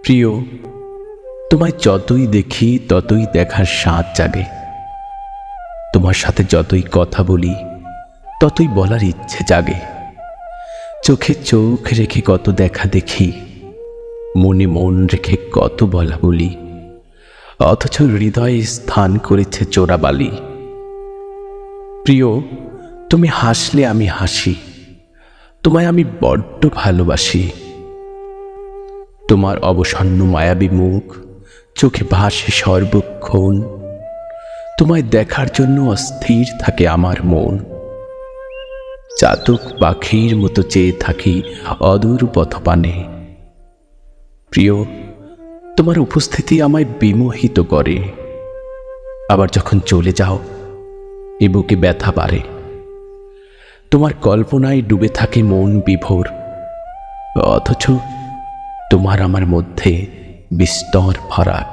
প্রিয়, তোমায় যতই দেখি ততই দেখার স্বাদ জাগে। তোমার সাথে যতই কথা বলি ততই বলার ইচ্ছে জাগে। চোখে চোখ রেখে কত দেখা দেখি, মনে মন রেখে কত বলা বলি, অথচ হৃদয়ে স্থান করেছে চোরাবালি। প্রিয়, তুমি হাসলে আমি হাসি, তোমায় আমি বড্ড ভালোবাসি। তোমার অবসন্ন মায়াবী মুখ চোখে ভাসে সর্বক্ষণ, তোমায় দেখার জন্য অস্থির থাকে আমার মন। চাতক পাখির মতো চেয়ে থাকি অদূর পথপানে। প্রিয়, তোমার উপস্থিতি আমায় বিমোহিত করে, আবার যখন চলে যাও এ বুকে ব্যথা বাড়ে। তোমার কল্পনায় ডুবে থাকে মন বিভোর, অথচ তোমার আমার মধ্যে বিস্তর ফারাক।